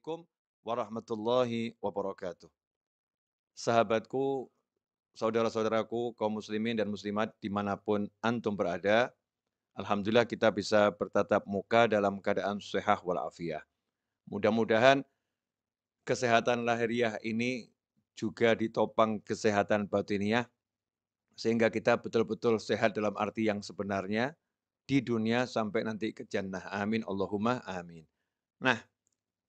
Assalamualaikum warahmatullahi wabarakatuh. Sahabatku, saudara-saudaraku, kaum muslimin dan muslimat dimanapun antum berada, Alhamdulillah kita bisa bertatap muka dalam keadaan sehat walafiat. Mudah-mudahan kesehatan lahiriah ini juga ditopang kesehatan batiniah, sehingga kita betul-betul sehat dalam arti yang sebenarnya di dunia sampai nanti ke jannah. Amin, Allahumma amin. Nah,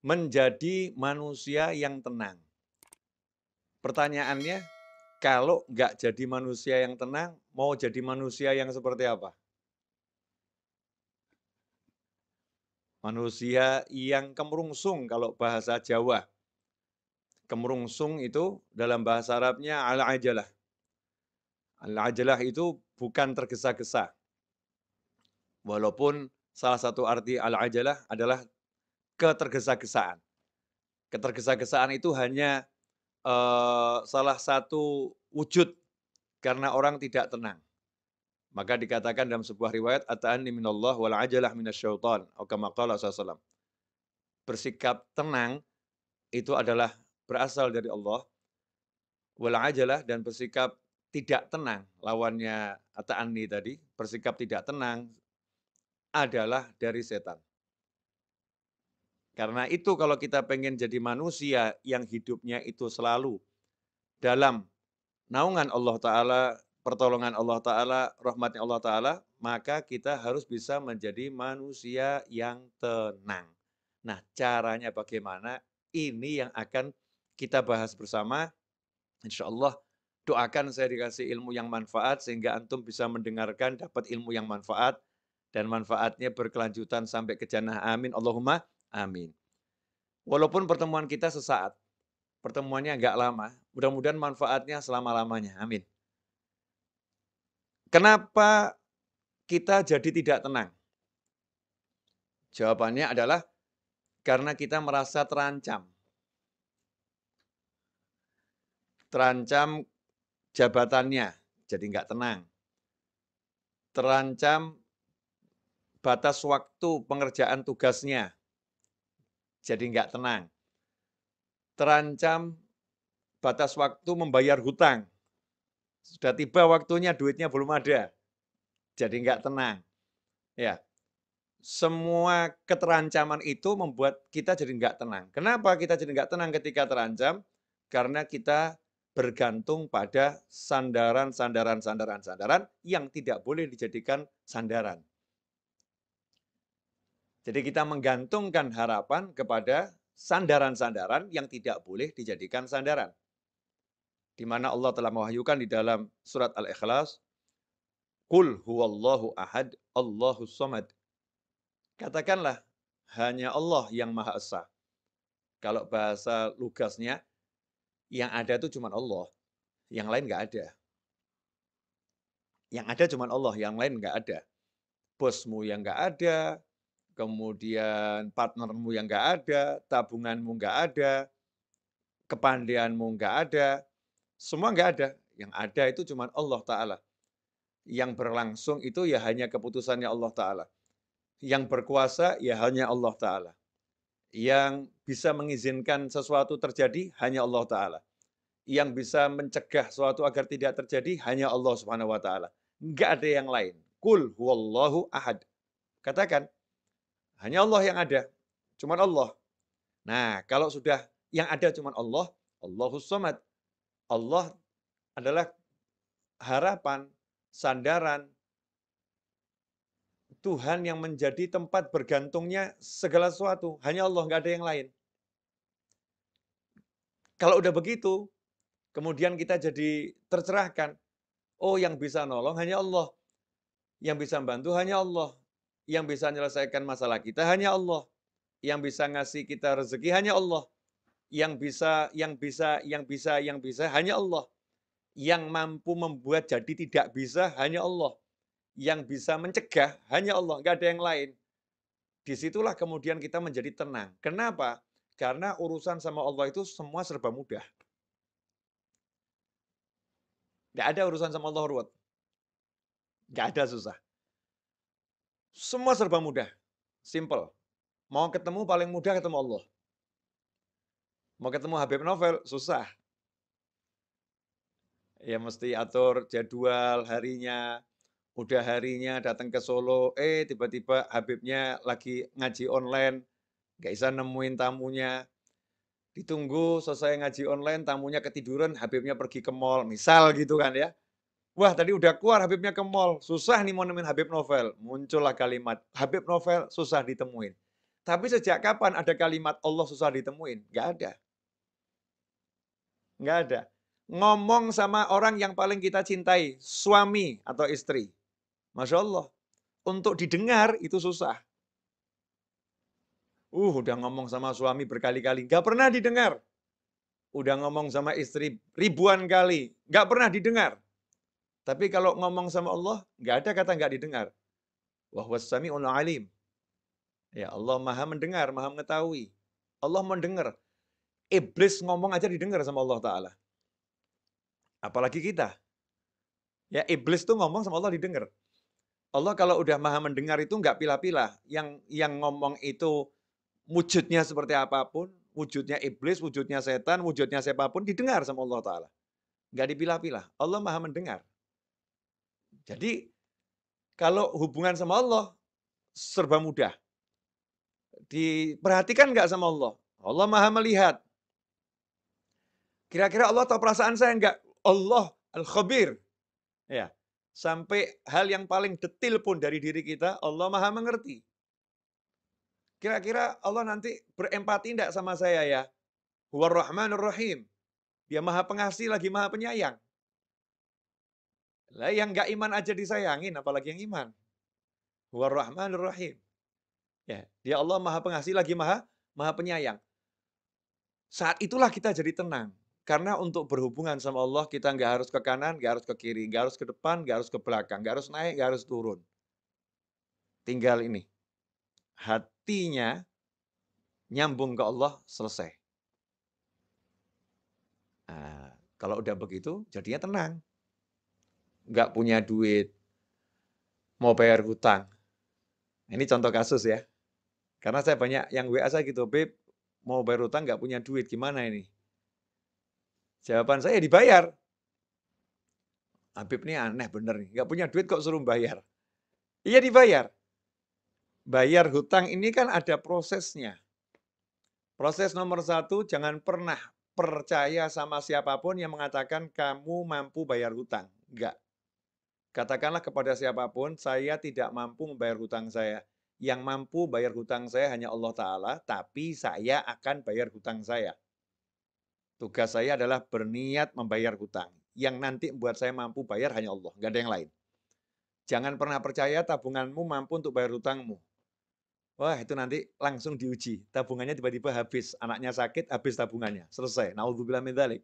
menjadi manusia yang tenang. Pertanyaannya, kalau nggak jadi manusia yang tenang, mau jadi manusia yang seperti apa? Manusia yang kemerungsung kalau bahasa Jawa. Kemerungsung itu dalam bahasa Arabnya al-ajalah. Al-ajalah itu bukan tergesa-gesa. Walaupun salah satu arti al-ajalah adalah ketergesa-gesaan. Ketergesa-gesaan itu hanya salah satu wujud karena orang tidak tenang. Maka dikatakan dalam sebuah riwayat, "Ata'anni minallah wal ajalah minasyaitan." Atau kama qala sallallahu. Bersikap tenang itu adalah berasal dari Allah, wal ajalah dan bersikap tidak tenang, lawannya ata'anni tadi, bersikap tidak tenang adalah dari setan. Karena itu kalau kita pengen jadi manusia yang hidupnya itu selalu dalam naungan Allah Ta'ala, pertolongan Allah Ta'ala, rahmatnya Allah Ta'ala, maka kita harus bisa menjadi manusia yang tenang. Nah, caranya bagaimana? Ini yang akan kita bahas bersama. Insya Allah, doakan saya dikasih ilmu yang manfaat, sehingga antum bisa mendengarkan, dapat ilmu yang manfaat, dan manfaatnya berkelanjutan sampai ke jannah. Amin. Allahumma amin. Walaupun pertemuan kita sesaat, pertemuannya agak lama, mudah-mudahan manfaatnya selama-lamanya. Amin. Kenapa kita jadi tidak tenang? Jawabannya adalah karena kita merasa terancam. Terancam jabatannya, jadi nggak tenang. Terancam batas waktu pengerjaan tugasnya, jadi nggak tenang. Terancam batas waktu membayar hutang. Sudah tiba waktunya, duitnya belum ada, jadi nggak tenang. Ya, semua keterancaman itu membuat kita jadi nggak tenang. Kenapa kita jadi nggak tenang ketika terancam? Karena kita bergantung pada sandaran yang tidak boleh dijadikan sandaran. Jadi kita menggantungkan harapan kepada sandaran-sandaran yang tidak boleh dijadikan sandaran. Di mana Allah telah mewahyukan di dalam surat Al-Ikhlas, "Qul huwallahu ahad, Allahus samad." Katakanlah, hanya Allah yang Maha Esa. Kalau bahasa lugasnya, yang ada itu cuma Allah, yang lain nggak ada. Yang ada cuma Allah, yang lain nggak ada. Bosmu yang nggak ada, kemudian partnermu yang nggak ada, tabunganmu nggak ada, kepandaianmu nggak ada, semua nggak ada. Yang ada itu cuma Allah Ta'ala. Yang berlangsung itu ya hanya keputusannya Allah Ta'ala. Yang berkuasa ya hanya Allah Ta'ala. Yang bisa mengizinkan sesuatu terjadi hanya Allah Ta'ala. Yang bisa mencegah sesuatu agar tidak terjadi hanya Allah Subhanahu wa Ta'ala. Enggak ada yang lain. Qul huwallahu ahad. Katakan, hanya Allah yang ada. Cuman Allah. Nah, kalau sudah yang ada cuman Allah, Allahus Samad. Allah adalah harapan, sandaran, Tuhan yang menjadi tempat bergantungnya segala sesuatu. Hanya Allah, nggak ada yang lain. Kalau udah begitu, kemudian kita jadi tercerahkan. Oh, yang bisa nolong hanya Allah. Yang bisa membantu hanya Allah. Yang bisa menyelesaikan masalah kita hanya Allah. Yang bisa ngasih kita rezeki hanya Allah. Yang bisa hanya Allah. Yang mampu membuat jadi tidak bisa hanya Allah. Yang bisa mencegah hanya Allah, nggak ada yang lain. Disitulah kemudian kita menjadi tenang. Kenapa? Karena urusan sama Allah itu semua serba mudah. Nggak ada urusan sama Allah ruwet. Nggak ada susah. Semua serba mudah. Simple. Mau ketemu paling mudah ketemu Allah. Mau ketemu Habib Novel, susah. Ya mesti atur jadwal harinya, udah harinya datang ke Solo, tiba-tiba Habibnya lagi ngaji online, nggak bisa nemuin tamunya. Ditunggu selesai ngaji online, tamunya ketiduran, Habibnya pergi ke mall, misal gitu kan ya. Wah, tadi udah keluar Habibnya ke mall, susah nih mau nemuin Habib Novel. Muncullah kalimat, Habib Novel susah ditemuin. Tapi sejak kapan ada kalimat Allah susah ditemuin? Nggak ada. Nggak ada. Ngomong sama orang yang paling kita cintai, suami atau istri. Masya Allah. Untuk didengar itu susah. Udah ngomong sama suami berkali-kali, nggak pernah didengar. Udah ngomong sama istri ribuan kali, nggak pernah didengar. Tapi kalau ngomong sama Allah, nggak ada kata nggak didengar. Wahwas sami'ul alim. Ya Allah maha mendengar, maha mengetahui. Allah mendengar. Iblis ngomong aja didengar sama Allah Ta'ala. Apalagi kita. Ya iblis tuh ngomong sama Allah didengar. Allah kalau udah maha mendengar itu nggak pilah-pilah. Yang ngomong itu wujudnya seperti apapun, wujudnya iblis, wujudnya setan, wujudnya siapapun, didengar sama Allah Ta'ala. Nggak dipilah-pilah. Allah maha mendengar. Jadi kalau hubungan sama Allah serba mudah. Diperhatikan nggak sama Allah? Allah maha melihat. Kira-kira Allah tahu perasaan saya nggak? Allah Al-Khabir. Ya. Sampai hal yang paling detil pun dari diri kita, Allah maha mengerti. Kira-kira Allah nanti berempati enggak sama saya ya? Huwar Rahmanur Rahim. Dia maha pengasih lagi maha penyayang. Lah yang enggak iman aja disayangin, apalagi yang iman. Huwar Rahmanur Rahim. Ya, dia Allah maha pengasih lagi maha penyayang. Saat itulah kita jadi tenang. Karena untuk berhubungan sama Allah, kita nggak harus ke kanan, nggak harus ke kiri, nggak harus ke depan, nggak harus ke belakang, nggak harus naik, nggak harus turun. Tinggal ini, hatinya nyambung ke Allah, selesai. Nah, kalau udah begitu, jadinya tenang. Nggak punya duit, mau bayar hutang. Ini contoh kasus ya. Karena saya banyak yang WA saya gitu, Beb, mau bayar hutang nggak punya duit, gimana ini? Jawaban saya dibayar. Habib ini aneh bener nih, nggak punya duit kok suruh bayar. Iya dibayar. Bayar hutang ini kan ada prosesnya. Proses nomor satu, jangan pernah percaya sama siapapun yang mengatakan kamu mampu bayar hutang. Enggak. Katakanlah kepada siapapun, saya tidak mampu membayar hutang saya. Yang mampu bayar hutang saya hanya Allah Ta'ala, tapi saya akan bayar hutang saya. Tugas saya adalah berniat membayar hutang. Yang nanti membuat saya mampu bayar hanya Allah, enggak ada yang lain. Jangan pernah percaya tabunganmu mampu untuk bayar hutangmu. Wah, itu nanti langsung diuji. Tabungannya tiba-tiba habis. Anaknya sakit, habis tabungannya. Selesai. Naudzubillah min dzalik.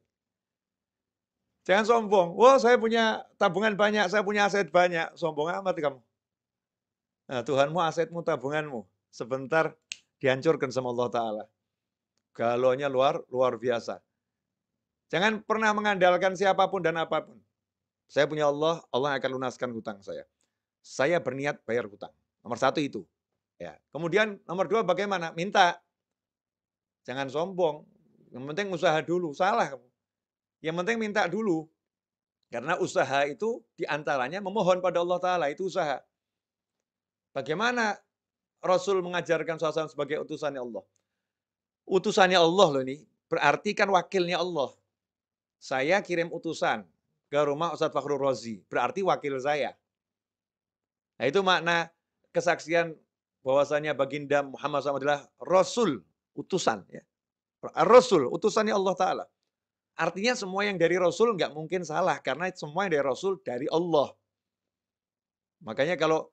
Jangan sombong. Wah, saya punya tabungan banyak, saya punya aset banyak. Sombong amat kamu. Nah, Tuhanmu, asetmu, tabunganmu. Sebentar dihancurkan sama Allah Ta'ala. Galaunya luar biasa. Jangan pernah mengandalkan siapapun dan apapun. Saya punya Allah, Allah akan lunaskan hutang saya. Saya berniat bayar hutang. Nomor satu itu. Ya. Kemudian nomor dua bagaimana? Minta. Jangan sombong. Yang penting usaha dulu. Salah kamu. Yang penting minta dulu. Karena usaha itu diantaranya memohon pada Allah Ta'ala. Itu usaha. Bagaimana Rasul mengajarkan suasana sebagai utusannya Allah? Utusannya Allah loh ini. Berarti kan wakilnya Allah. Saya kirim utusan ke rumah Ustadz Fakhrul Razi. Berarti wakil saya. Nah itu makna kesaksian bahwasanya baginda Muhammad SAW adalah Rasul. Utusan. Ya. Rasul, utusannya Allah Ta'ala. Artinya semua yang dari Rasul nggak mungkin salah, karena semua yang dari Rasul dari Allah. Makanya kalau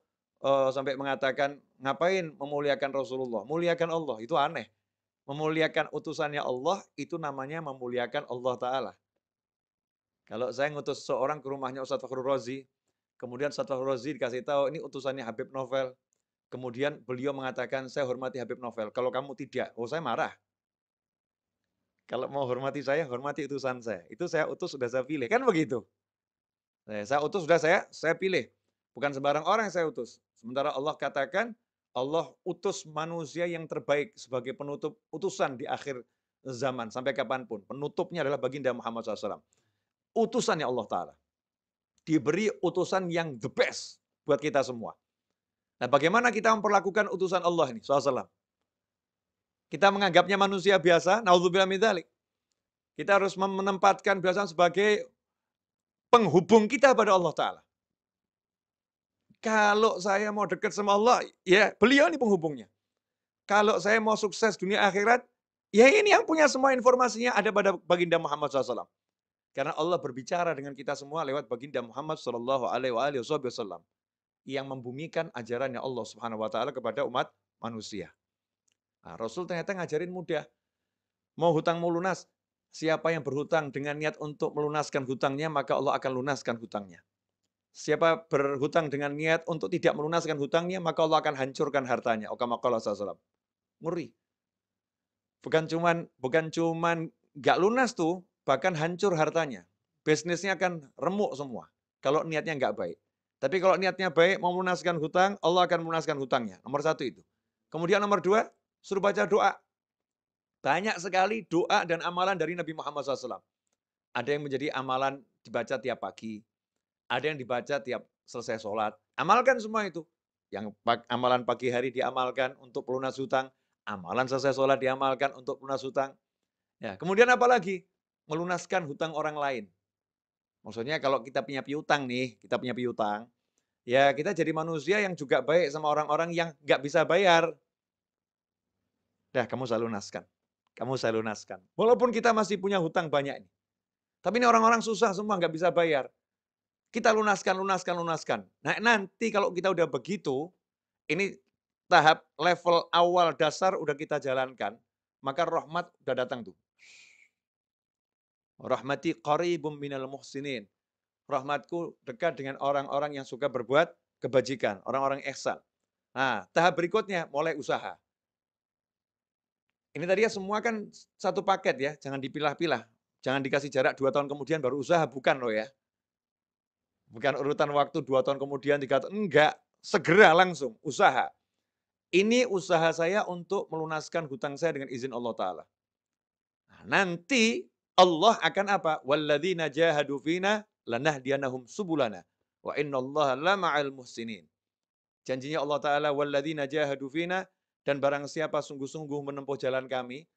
sampai mengatakan, ngapain memuliakan Rasulullah? Muliakan Allah, itu aneh. Memuliakan utusannya Allah, itu namanya memuliakan Allah Ta'ala. Kalau saya ngutus seorang ke rumahnya Ustadz Fakhrul Razi, kemudian Ustadz Fakhrul Razi dikasih tahu, ini utusannya Habib Novel. Kemudian beliau mengatakan, saya hormati Habib Novel. Kalau kamu tidak, saya marah. Kalau mau hormati saya, hormati utusan saya. Itu saya utus, sudah saya pilih. Kan begitu. Saya utus, sudah saya pilih. Bukan sembarang orang yang saya utus. Sementara Allah katakan, Allah utus manusia yang terbaik sebagai penutup utusan di akhir zaman sampai kapanpun. Penutupnya adalah baginda Muhammad SAW. Utusannya Allah Ta'ala. Diberi utusan yang the best buat kita semua. Nah, bagaimana kita memperlakukan utusan Allah ini, SAW? Kita menganggapnya manusia biasa, naudzubillah min dzalik. Kita harus menempatkan beliau sebagai penghubung kita pada Allah Ta'ala. Kalau saya mau dekat sama Allah, ya beliau ini penghubungnya. Kalau saya mau sukses dunia akhirat, ya ini yang punya semua informasinya ada pada baginda Muhammad SAW. Karena Allah berbicara dengan kita semua lewat baginda Muhammad SAW yang membumikan ajarannya Allah Subhanahu Wa Taala kepada umat manusia. Nah, Rasul ternyata ngajarin mudah. Mau hutang mau lunas, siapa yang berhutang dengan niat untuk melunaskan hutangnya, maka Allah akan lunaskan hutangnya. Siapa berhutang dengan niat untuk tidak melunaskan hutangnya, maka Allah akan hancurkan hartanya. Kama qala sallallahu. Ngeri. Bukan cuman nggak lunas tuh, bahkan hancur hartanya. Bisnisnya akan remuk semua kalau niatnya nggak baik. Tapi kalau niatnya baik, mau melunaskan hutang, Allah akan melunaskan hutangnya. Nomor satu itu. Kemudian nomor dua, suruh baca doa. Banyak sekali doa dan amalan dari Nabi Muhammad SAW. Ada yang menjadi amalan dibaca tiap pagi. Ada yang dibaca tiap selesai sholat. Amalkan semua itu. Yang amalan pagi hari diamalkan untuk pelunas hutang. Amalan selesai sholat diamalkan untuk pelunas hutang. Ya, kemudian apa lagi? Melunaskan hutang orang lain. Maksudnya kalau kita punya piutang nih, kita punya piutang, ya kita jadi manusia yang juga baik sama orang-orang yang nggak bisa bayar. Dah, kamu saya lunaskan. Kamu saya lunaskan. Walaupun kita masih punya hutang banyak ini. Tapi ini orang-orang susah semua, nggak bisa bayar. Kita lunaskan, lunaskan, lunaskan. Nah, nanti kalau kita udah begitu, ini tahap level awal dasar udah kita jalankan, maka rahmat udah datang tuh. Rahmati qaribum minal muhsinin. Rahmatku dekat dengan orang-orang yang suka berbuat kebajikan, orang-orang ihsan. Nah, tahap berikutnya mulai usaha. Ini tadi ya semua kan satu paket ya, jangan dipilah-pilah. Jangan dikasih jarak 2 tahun kemudian baru usaha, bukan loh ya. Bukan urutan waktu 2 tahun kemudian, 3 tahun, enggak. Segera langsung, usaha. Ini usaha saya untuk melunaskan hutang saya dengan izin Allah Ta'ala. Nah, nanti Allah akan apa? وَالَّذِينَ جَاهَدُوا فِينَا لَنَهْدِيَنَّهُمْ سُبُلَنَا وَإِنَّ اللَّهَ لَمَعَ الْمُحْسِنِينَ. Janjinya Allah Ta'ala, وَالَّذِينَ جَاهَدُوا فِينَا, dan barang siapa sungguh-sungguh menempuh jalan kami,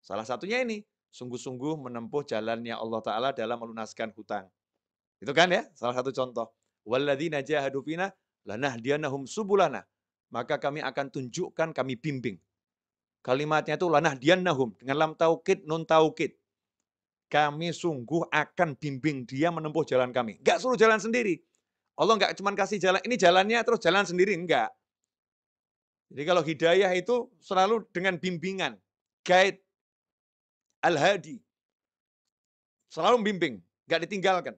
salah satunya ini, sungguh-sungguh menempuh jalannya Allah Ta'ala dalam melunaskan hutang. Itu kan ya, salah satu contoh. Walladzina jahadu fina lanahdiyannahum subulana. Maka kami akan tunjukkan, kami bimbing. Kalimatnya itu lanahdiyannahum dengan lam taukid, nun taukid. Kami sungguh akan bimbing dia menempuh jalan kami. Enggak suruh jalan sendiri. Allah enggak cuma kasih jalan, ini jalannya terus jalan sendiri, enggak. Jadi kalau hidayah itu selalu dengan bimbingan, guide, al-hadi. Selalu membimbing, enggak ditinggalkan.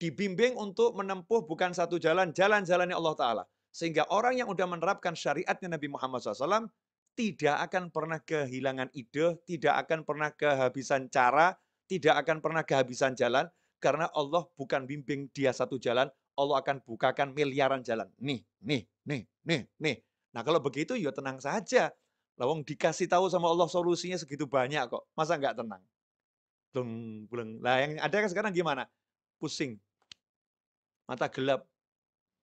Dibimbing untuk menempuh bukan satu jalan, jalan-jalannya Allah Ta'ala. Sehingga orang yang sudah menerapkan syariatnya Nabi Muhammad SAW tidak akan pernah kehilangan ide, tidak akan pernah kehabisan cara, tidak akan pernah kehabisan jalan, karena Allah bukan bimbing dia satu jalan, Allah akan bukakan miliaran jalan. Nih, nih, nih, nih, nih. Nah kalau begitu ya tenang saja. Lawang dikasih tahu sama Allah solusinya segitu banyak kok. Masa nggak tenang? Bleng, bleng. Nah yang ada kan sekarang gimana? Pusing, mata gelap,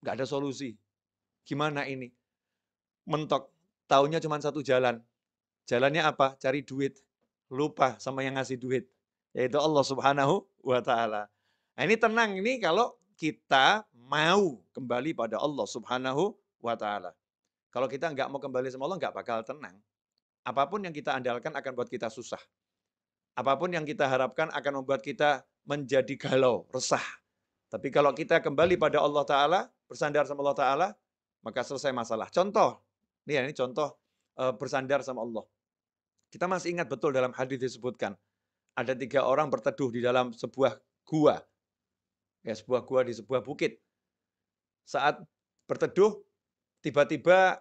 nggak ada solusi. Gimana ini? Mentok, taunya cuma satu jalan. Jalannya apa? Cari duit. Lupa sama yang ngasih duit. Yaitu Allah Subhanahu wa Ta'ala. Nah ini tenang ini kalau kita mau kembali pada Allah Subhanahu wa Ta'ala. Kalau kita nggak mau kembali sama Allah, nggak bakal tenang. Apapun yang kita andalkan akan buat kita susah. Apapun yang kita harapkan akan membuat kita menjadi galau, resah. Tapi kalau kita kembali pada Allah Ta'ala, bersandar sama Allah Ta'ala, maka selesai masalah. Contoh, ini contoh bersandar sama Allah. Kita masih ingat betul dalam hadis disebutkan, ada 3 orang berteduh di dalam sebuah gua. Ya, sebuah gua di sebuah bukit. Saat berteduh, tiba-tiba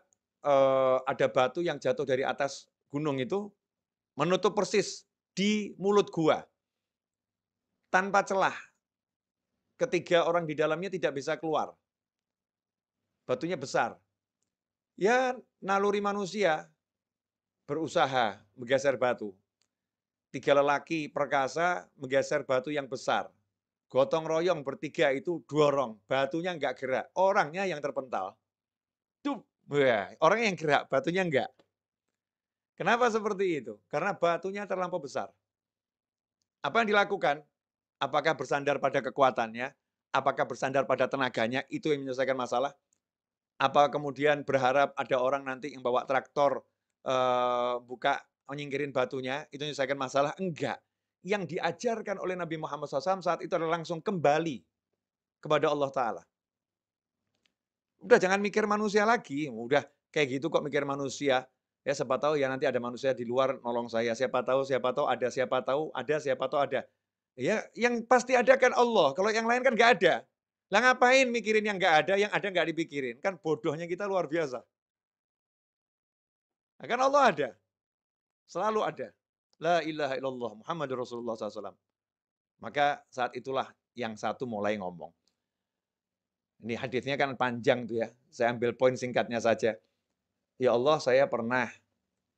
ada batu yang jatuh dari atas gunung itu, menutup persis di mulut gua. Tanpa celah. Ketiga orang di dalamnya tidak bisa keluar. Batunya besar. Ya, naluri manusia berusaha menggeser batu. 3 lelaki perkasa menggeser batu yang besar. Gotong royong bertiga itu dorong, batunya nggak gerak, orangnya yang terpental. Tuh, wah, orangnya yang gerak, batunya enggak. Kenapa seperti itu? Karena batunya terlampau besar. Apa yang dilakukan? Apakah bersandar pada kekuatannya? Apakah bersandar pada tenaganya? Itu yang menyelesaikan masalah? Apa kemudian berharap ada orang nanti yang bawa traktor, buka nyingkirin batunya, itu menyelesaikan masalah? Enggak. Yang diajarkan oleh Nabi Muhammad SAW saat itu adalah langsung kembali kepada Allah Ta'ala. Udah jangan mikir manusia lagi, udah kayak gitu kok mikir manusia. Ya siapa tahu ya nanti ada manusia di luar nolong saya, siapa tahu ada, siapa tahu ada, siapa tahu ada. Ya yang pasti ada kan Allah, kalau yang lain kan nggak ada. Lah ngapain mikirin yang nggak ada, yang ada nggak dipikirin? Kan bodohnya kita luar biasa. Nah, kan Allah ada, selalu ada. La ilaha illallah Muhammadur Rasulullah SAW. Maka saat itulah yang satu mulai ngomong. Ini hadisnya kan panjang tuh ya. Saya ambil poin singkatnya saja. Ya Allah, saya pernah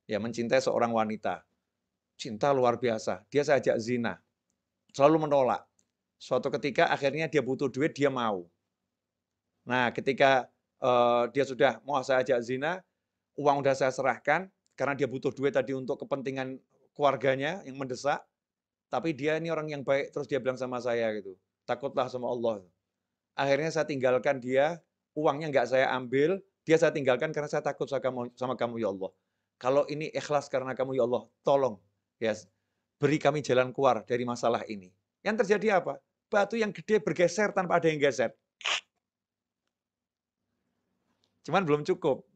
ya mencintai seorang wanita. Cinta luar biasa. Dia saya ajak zina. Selalu menolak. Suatu ketika akhirnya dia butuh duit, dia mau. Nah, ketika dia sudah mau saya ajak zina, uang udah saya serahkan karena dia butuh duit tadi untuk kepentingan keluarganya yang mendesak. Tapi dia ini orang yang baik, terus dia bilang sama saya gitu. Takutlah sama Allah. Akhirnya saya tinggalkan dia, uangnya nggak saya ambil, dia saya tinggalkan karena saya takut sama kamu ya Allah. Kalau ini ikhlas karena kamu ya Allah, tolong ya beri kami jalan keluar dari masalah ini. Yang terjadi apa? Batu yang gede bergeser tanpa ada yang geser. Cuman belum cukup.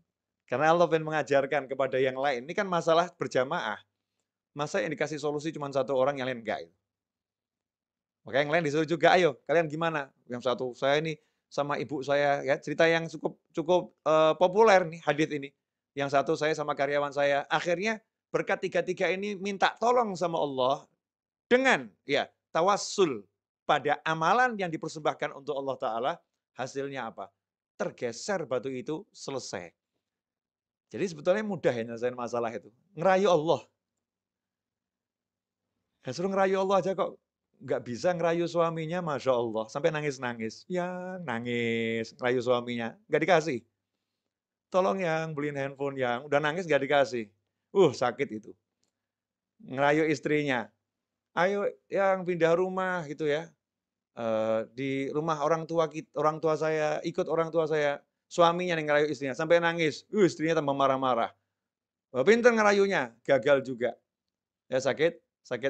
Karena Allah ingin mengajarkan kepada yang lain. Ini kan masalah berjamaah. Masa yang dikasih solusi cuma satu orang, yang lain enggak. Maka yang lain disuruh juga, ayo kalian gimana? Yang satu, saya ini sama ibu saya, ya cerita yang cukup cukup populer nih hadis ini. Yang satu saya sama karyawan saya. Akhirnya berkat tiga-tiga ini minta tolong sama Allah dengan ya tawassul pada amalan yang dipersembahkan untuk Allah Ta'ala. Hasilnya apa? Tergeser batu itu, selesai. Jadi sebetulnya mudah ya nyelesain masalah itu. Ngerayu Allah. Ya, suruh ngerayu Allah aja kok nggak bisa ngerayu suaminya, Masya Allah. Sampai nangis-nangis. Ya, nangis. Ngerayu suaminya. Nggak dikasih. Tolong yang beliin handphone yang. Udah nangis nggak dikasih. Sakit itu. Ngerayu istrinya. Ayo yang pindah rumah gitu ya. Di rumah orang tua saya, ikut orang tua saya. Suaminya yang ngerayu istrinya. Sampai nangis. Istrinya tambah marah-marah. Pinter ngerayunya. Gagal juga. Ya sakit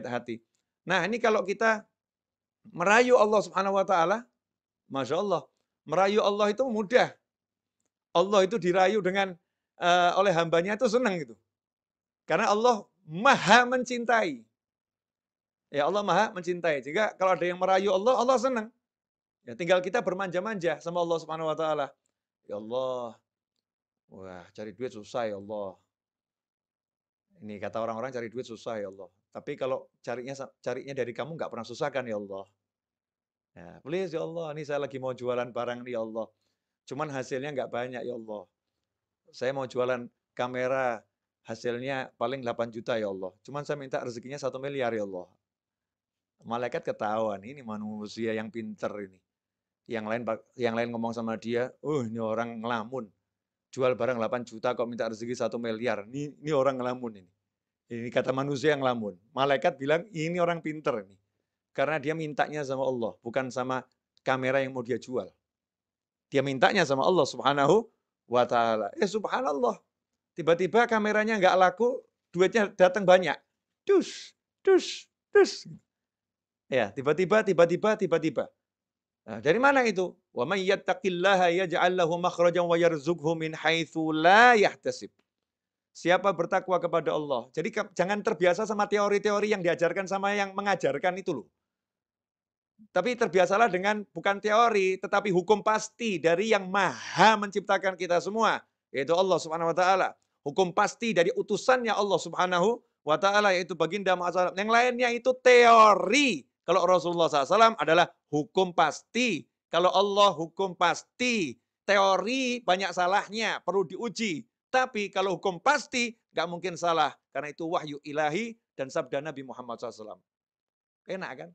hati. Nah ini kalau kita merayu Allah Subhanahu Wa Taala, Masya Allah, merayu Allah itu mudah. Allah itu dirayu dengan oleh hambanya itu senang gitu. Karena Allah maha mencintai. Ya Allah maha mencintai. Jika kalau ada yang merayu Allah, Allah senang. Ya tinggal kita bermanja-manja sama Allah Subhanahu Wa Taala. Ya Allah, wah cari duit susah ya Allah. Ini kata orang-orang cari duit susah ya Allah. Tapi kalau carinya dari kamu nggak pernah susah kan ya Allah. Ya, please ya Allah, ini saya lagi mau jualan barang nih ya Allah. Cuman hasilnya nggak banyak ya Allah. Saya mau jualan kamera, hasilnya paling 8 juta ya Allah. Cuman saya minta rezekinya 1 miliar ya Allah. Malaikat ketahuan, ini manusia yang pinter ini. Yang lain ngomong sama dia, ini orang ngelamun. Jual barang 8 juta kok minta rezeki 1 miliar. Ini orang ngelamun ini. Ini kata manusia yang ngelamun. Malaikat bilang, ini orang pinter ini. Karena dia mintanya sama Allah, bukan sama kamera yang mau dia jual. Dia mintanya sama Allah Subhanahu wa Ta'ala. Subhanallah. Tiba-tiba kameranya nggak laku, duitnya datang banyak. Dus, dus, dus. Ya, tiba-tiba. Nah, dari mana itu? Wa may yattaqillaha yaj'al lahu makhrajan wa yarzuqhu min haitsu la yahtasib. Siapa bertakwa kepada Allah. Jadi jangan terbiasa sama teori-teori yang diajarkan sama yang mengajarkan itu loh. Tapi terbiasalah dengan bukan teori, tetapi hukum pasti dari yang maha menciptakan kita semua, yaitu Allah Subhanahu wa Ta'ala. Hukum pasti dari utusannya Allah Subhanahu wa Ta'ala, yaitu baginda Muhammad. Yang lainnya itu teori. Kalau Rasulullah SAW adalah hukum pasti. Kalau Allah hukum pasti. Teori banyak salahnya, perlu diuji. Tapi kalau hukum pasti, nggak mungkin salah. Karena itu wahyu ilahi dan sabda Nabi Muhammad SAW. Enak kan?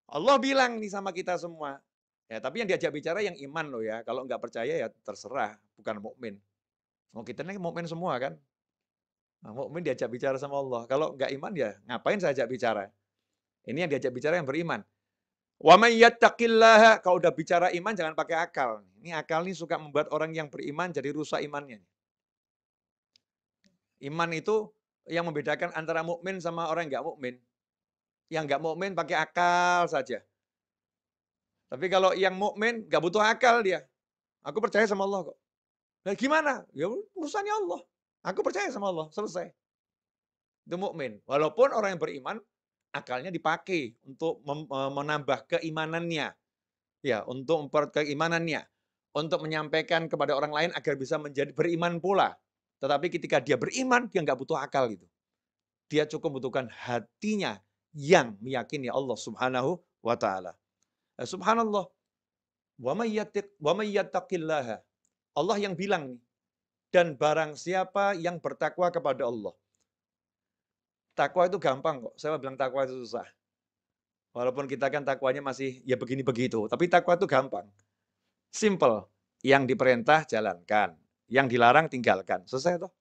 Allah bilang nih sama kita semua. Ya, tapi yang diajak bicara yang iman loh ya. Kalau nggak percaya ya terserah, bukan mukmin. Mau kita ini mukmin semua kan? Nah, mukmin diajak bicara sama Allah. Kalau nggak iman ya ngapain saya ajak bicara? Ini yang diajak bicara yang beriman. Wa may yattaqillaha, kalau udah bicara iman jangan pakai akal. Ini akal ini suka membuat orang yang beriman jadi rusak imannya. Iman itu yang membedakan antara mukmin sama orang yang nggak mukmin. Yang nggak mukmin pakai akal saja. Tapi kalau yang mukmin nggak butuh akal dia. Aku percaya sama Allah kok. Nah, gimana? Ya urusannya Allah. Aku percaya sama Allah, selesai. Itu mukmin. Walaupun orang yang beriman akalnya dipakai untuk menambah keimanannya. Ya, untuk memperkuat keimanannya, untuk menyampaikan kepada orang lain agar bisa menjadi beriman pula. Tetapi ketika dia beriman, dia nggak butuh akal gitu. Dia cukup membutuhkan hatinya yang meyakini Allah Subhanahu wa taala. Subhanallah. Wa may yattaqillaha. Allah yang bilang nih, dan barang siapa yang bertakwa kepada Allah. Takwa itu gampang kok. Saya bilang takwa itu susah. Walaupun kita kan takwanya masih ya begini begitu, tapi takwa itu gampang. Simple. Yang diperintah jalankan, yang dilarang tinggalkan. Selesai toh?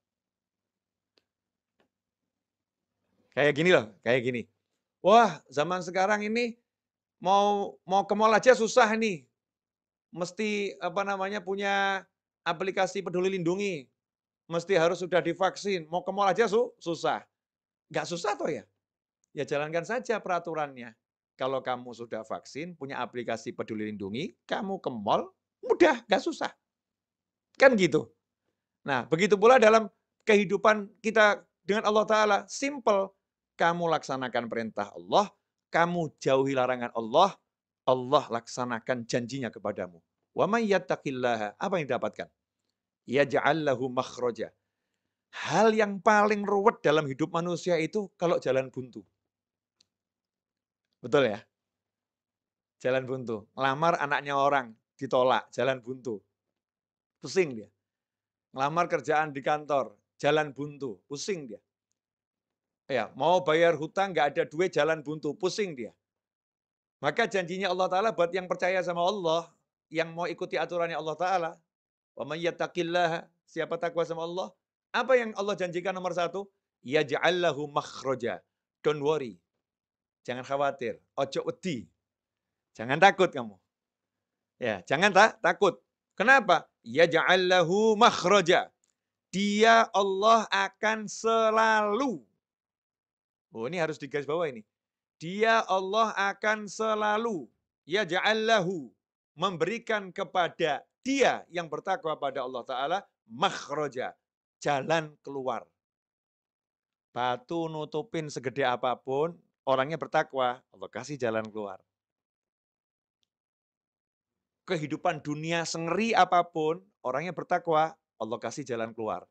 Kayak gini loh, kayak gini. Wah, zaman sekarang ini mau ke mall aja susah nih. Mesti punya aplikasi Peduli Lindungi. Mesti harus sudah divaksin. Mau ke mall aja susah. Nggak susah toh ya? Ya jalankan saja peraturannya. Kalau kamu sudah vaksin, punya aplikasi Peduli Lindungi, kamu ke mall, mudah, nggak susah. Kan gitu. Nah, begitu pula dalam kehidupan kita dengan Allah Ta'ala, simple. Kamu laksanakan perintah Allah, kamu jauhi larangan Allah, Allah laksanakan janjinya kepadamu. Wa may yattaqillaha, apa yang didapatkan? Yaj'al lahu makhraja. Hal yang paling ruwet dalam hidup manusia itu kalau jalan buntu. Betul ya? Jalan buntu. Ngelamar anaknya orang, ditolak, jalan buntu. Pusing dia. Ngelamar kerjaan di kantor, jalan buntu, pusing dia. Ya, mau bayar hutang nggak ada duit, jalan buntu, pusing dia. Maka janjinya Allah Ta'ala buat yang percaya sama Allah, yang mau ikuti aturannya Allah Ta'ala, wa may yattaqillaha, siapa takwa sama Allah, apa yang Allah janjikan nomor satu? Yaj'al lahu makhraja. Don't worry. Jangan khawatir. Ojo wedi. Jangan takut kamu. Ya, jangan takut. Kenapa? Yaj'al lahu makhraja. Dia Allah akan selalu. Oh, ini harus digaris bawah ini. Dia Allah akan selalu yaj'allahu memberikan kepada dia yang bertakwa pada Allah Ta'ala makhraja, jalan keluar. Batu nutupin segede apapun, orangnya bertakwa, Allah kasih jalan keluar. Kehidupan dunia sengeri apapun, orangnya bertakwa, Allah kasih jalan keluar.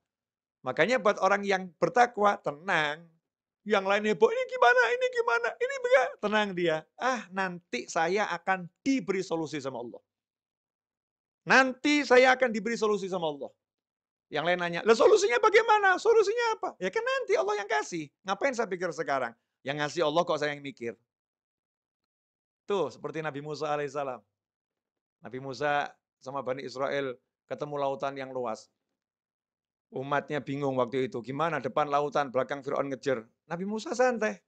Makanya buat orang yang bertakwa, tenang. Yang lain heboh, ini gimana, ini bagaimana. Tenang dia. Nanti saya akan diberi solusi sama Allah. Nanti saya akan diberi solusi sama Allah. Yang lain nanya, lah solusinya bagaimana? Solusinya apa? Ya kan nanti Allah yang kasih. Ngapain saya pikir sekarang? Yang ngasih Allah kok saya yang mikir. Tuh, seperti Nabi Musa alaihissalam. Nabi Musa sama Bani Israel ketemu lautan yang luas. Umatnya bingung waktu itu. Gimana depan lautan, belakang Fir'aun ngejar. Nabi Musa santai.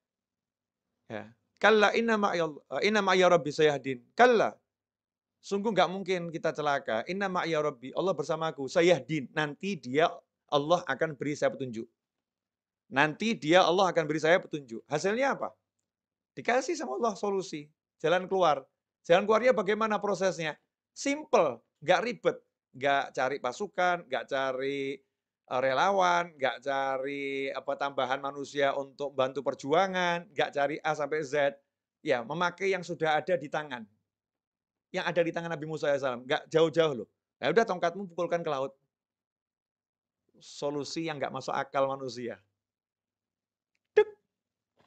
Ya. Kalla inna ma'ya rabbi sayahdin. Kalla. Sungguh nggak mungkin kita celaka. Inna ma'ya rabbi. Allah bersamaku. Sayahdin. Nanti dia Allah akan beri saya petunjuk. Nanti dia Allah akan beri saya petunjuk. Hasilnya apa? Dikasih sama Allah solusi. Jalan keluar. Jalan keluarnya bagaimana prosesnya? Simple. Nggak ribet. Nggak cari pasukan. Nggak cari relawan, nggak cari tambahan manusia untuk bantu perjuangan, nggak cari A sampai Z, ya memakai yang sudah ada di tangan, yang ada di tangan Nabi Musa AS, nggak jauh-jauh loh. Ya udah tongkatmu pukulkan ke laut. Solusi yang nggak masuk akal manusia. Dek,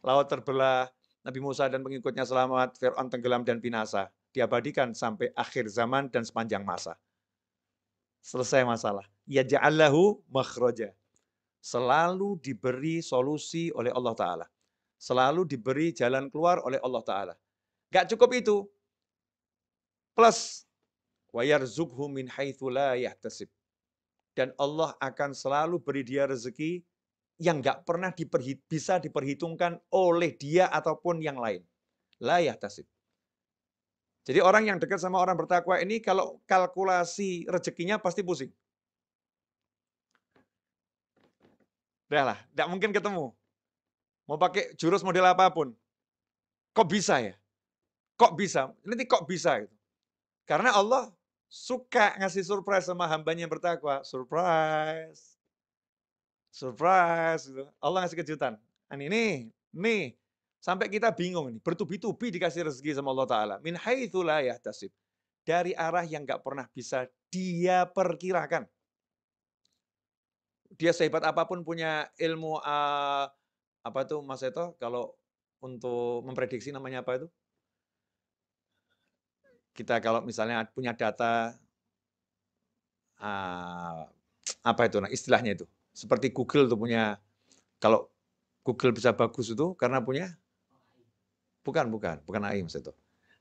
laut terbelah, Nabi Musa dan pengikutnya selamat, Fir'aun tenggelam dan binasa, diabadikan sampai akhir zaman dan sepanjang masa. Selesai masalah. Ya ja'allahu makhraja. Selalu diberi solusi oleh Allah Ta'ala. Selalu diberi jalan keluar oleh Allah Ta'ala. Gak cukup itu. Plus, wa yarzuqhu min haitsu la yahtasib. Dan Allah akan selalu beri dia rezeki yang gak pernah bisa diperhitungkan oleh dia ataupun yang lain. La yahtasib. Jadi orang yang dekat sama orang bertakwa ini kalau kalkulasi rezekinya pasti pusing. Udah lah, tidak mungkin ketemu. Mau pakai jurus model apapun. Kok bisa ya? Kok bisa? Nanti kok bisa? Gitu. Karena Allah suka ngasih surprise sama hambanya yang bertakwa. Surprise. Surprise. Gitu. Allah ngasih kejutan. Nih. Sampai kita bingung nih. Bertubi-tubi dikasih rezeki sama Allah Ta'ala. Min haitsu la yahtasib. Dari arah yang nggak pernah bisa dia perkirakan. Dia sehebat apapun punya ilmu apa tuh Mas Eto kalau untuk memprediksi namanya apa itu? Kita kalau misalnya punya data apa itu nah, istilahnya itu. Seperti Google tuh punya kalau Google bisa bagus itu karena punya bukan AI Mas Eto.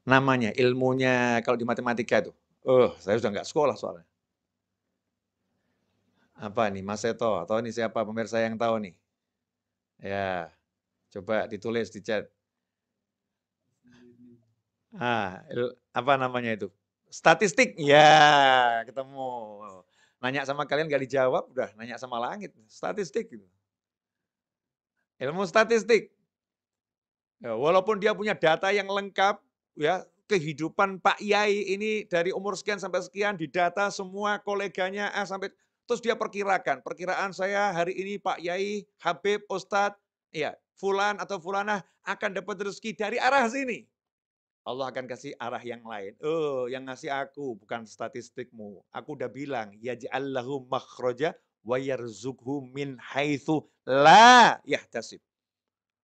Namanya ilmunya kalau di matematika itu. Saya sudah nggak sekolah soalnya. Apa nih Mas Eto atau ini siapa pemirsa yang tahu nih? Ya, coba ditulis di chat. Apa namanya itu? Statistik. Ya, ketemu. Nanya sama kalian nggak dijawab, udah nanya sama langit. Statistik. Gitu. Ilmu statistik. Ya, walaupun dia punya data yang lengkap, ya kehidupan Pak Yai ini dari umur sekian sampai sekian didata semua koleganya sampai terus dia perkiraan saya hari ini Pak Yai, Habib, Ustadz, ya Fulan atau Fulanah akan dapat rezeki dari arah sini. Allah akan kasih arah yang lain. Yang ngasih aku bukan statistikmu. Aku udah bilang, yaj'allahu makhraja wa yarzuqhu min haitsu la yahtasib.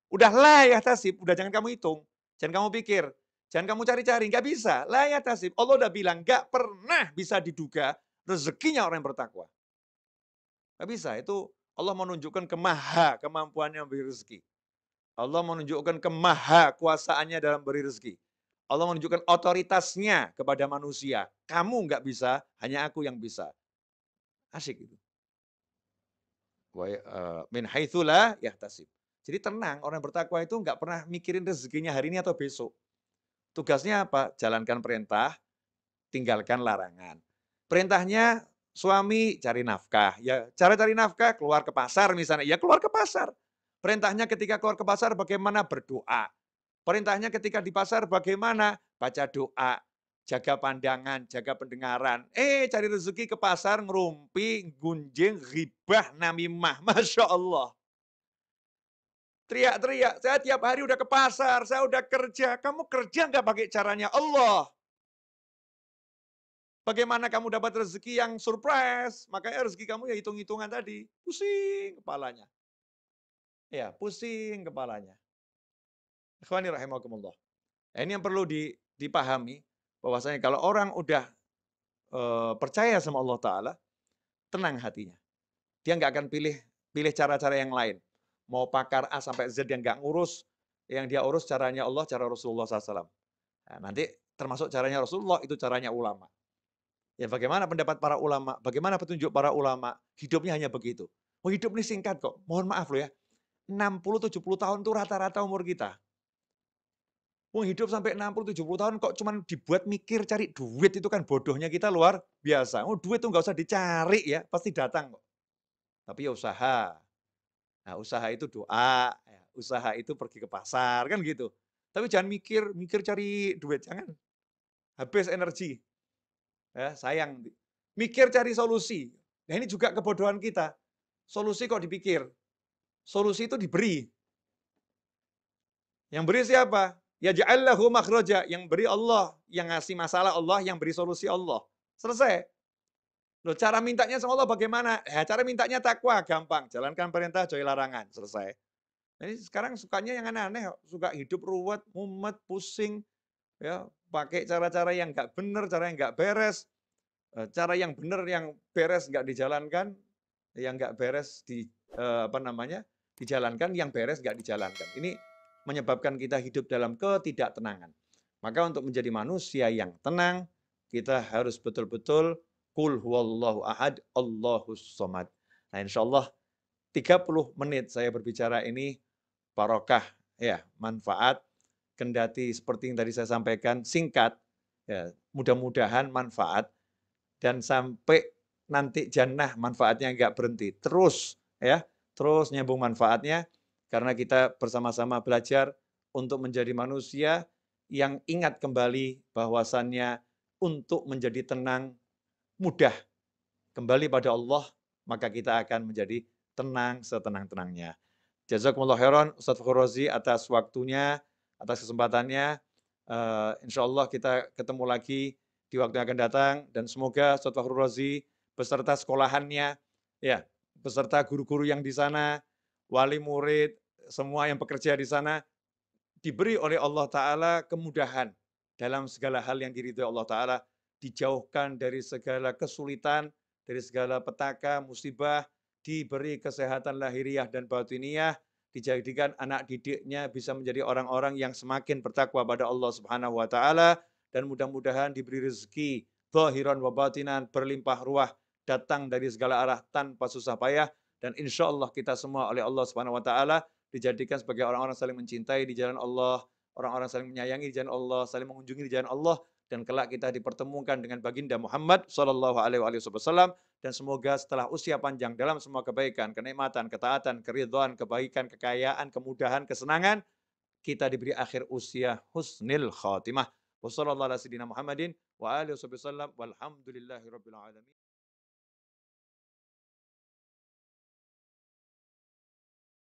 Udah la yahtasib, udah jangan kamu hitung. Jangan kamu pikir, jangan kamu cari-cari, nggak bisa. La yahtasib. Allah udah bilang, nggak pernah bisa diduga rezekinya orang yang bertakwa. Nggak bisa, itu Allah menunjukkan kemampuannya memberi rezeki. Allah menunjukkan kemahakuasaannya dalam beri rezeki. Allah menunjukkan otoritasnya kepada manusia. Kamu nggak bisa, hanya aku yang bisa. Asyik itu. Min haitsu la yahtasib. Jadi tenang, orang bertakwa itu nggak pernah mikirin rezekinya hari ini atau besok. Tugasnya apa? Jalankan perintah, tinggalkan larangan. Perintahnya suami cari nafkah. Ya, cara cari nafkah keluar ke pasar misalnya. Ya keluar ke pasar. Perintahnya ketika keluar ke pasar bagaimana berdoa. Perintahnya ketika di pasar bagaimana? Baca doa, jaga pandangan, jaga pendengaran. Cari rezeki ke pasar, ngerumpi, gunjing, ghibah, namimah. Masya Allah. Teriak-teriak, saya tiap hari udah ke pasar, saya udah kerja. Kamu kerja nggak pakai caranya Allah? Bagaimana kamu dapat rezeki yang surprise? Makanya rezeki kamu ya hitung-hitungan tadi. Pusing kepalanya. Ya, pusing kepalanya. Ikhwani rahimakumullah. Ini yang perlu dipahami, bahwasanya kalau orang udah percaya sama Allah Ta'ala, tenang hatinya. Dia nggak akan pilih cara-cara yang lain. Mau pakar A sampai Z yang nggak ngurus, yang dia urus caranya Allah, cara Rasulullah SAW. Nah, nanti termasuk caranya Rasulullah, itu caranya ulama. Ya bagaimana pendapat para ulama, bagaimana petunjuk para ulama, hidupnya hanya begitu. Oh hidup ini singkat kok, mohon maaf loh ya. 60-70 tahun itu rata-rata umur kita. Wong hidup sampai 60-70 tahun kok cuman dibuat mikir cari duit itu kan bodohnya kita luar biasa. Oh duit tuh nggak usah dicari ya, pasti datang kok. Tapi ya usaha. Nah usaha itu doa, ya, usaha itu pergi ke pasar, kan gitu. Tapi jangan mikir cari duit, jangan. Habis energi. Ya, sayang. Mikir cari solusi. Nah ini juga kebodohan kita. Solusi kok dipikir. Solusi itu diberi. Yang beri siapa? Ya ja'allahu makhraja, yang beri Allah, yang ngasih masalah Allah, yang beri solusi Allah. Selesai. Loh, cara mintanya sama Allah bagaimana? Ya, cara mintanya takwa, gampang. Jalankan perintah, jauhi larangan. Selesai. Ini sekarang sukanya yang aneh-aneh, suka hidup ruwet, mumet, pusing, ya, pakai cara-cara yang nggak benar, cara yang nggak beres, cara yang benar, yang beres nggak dijalankan, yang nggak beres apa namanya, dijalankan, yang beres nggak dijalankan. Ini menyebabkan kita hidup dalam ketidaktenangan. Maka untuk menjadi manusia yang tenang, kita harus betul-betul qul huwallahu ahad, Allahus somad. Nah, insyaallah 30 menit saya berbicara ini barokah, ya, manfaat, kendati seperti yang tadi saya sampaikan, singkat, ya, mudah-mudahan manfaat, dan sampai nanti jannah manfaatnya nggak berhenti. Terus, ya, terus nyambung manfaatnya, karena kita bersama-sama belajar untuk menjadi manusia yang ingat kembali bahwasannya untuk menjadi tenang mudah kembali pada Allah, maka kita akan menjadi tenang setenang-tenangnya. Jazakumullah khairan Ustaz Fakhr Razi atas waktunya, atas kesempatannya. Insyaallah kita ketemu lagi di waktu yang akan datang, dan semoga Ustaz Fakhr Razi beserta sekolahannya, ya, beserta guru-guru yang di sana, wali murid, semua yang bekerja di sana diberi oleh Allah Ta'ala kemudahan dalam segala hal yang diridhoi Allah Ta'ala, dijauhkan dari segala kesulitan, dari segala petaka, musibah, diberi kesehatan lahiriah dan batiniah, dijadikan anak didiknya bisa menjadi orang-orang yang semakin bertakwa pada Allah Subhanahu wa taala, dan mudah-mudahan diberi rezeki zahiran wa batinan, berlimpah ruah, datang dari segala arah tanpa susah payah, dan insya Allah kita semua oleh Allah Subhanahu wa taala dijadikan sebagai orang-orang saling mencintai di jalan Allah, orang-orang saling menyayangi di jalan Allah, saling mengunjungi di jalan Allah, dan kelak kita dipertemukan dengan baginda Muhammad sallallahu alaihi wasallam, dan semoga setelah usia panjang dalam semua kebaikan, kenikmatan, ketaatan, keridhaan, kebaikan, kekayaan, kemudahan, kesenangan, kita diberi akhir usia husnil khatimah. Wassallallahu ala sayyidina Muhammadin wa alihi wasallam walhamdulillahi rabbil alamin.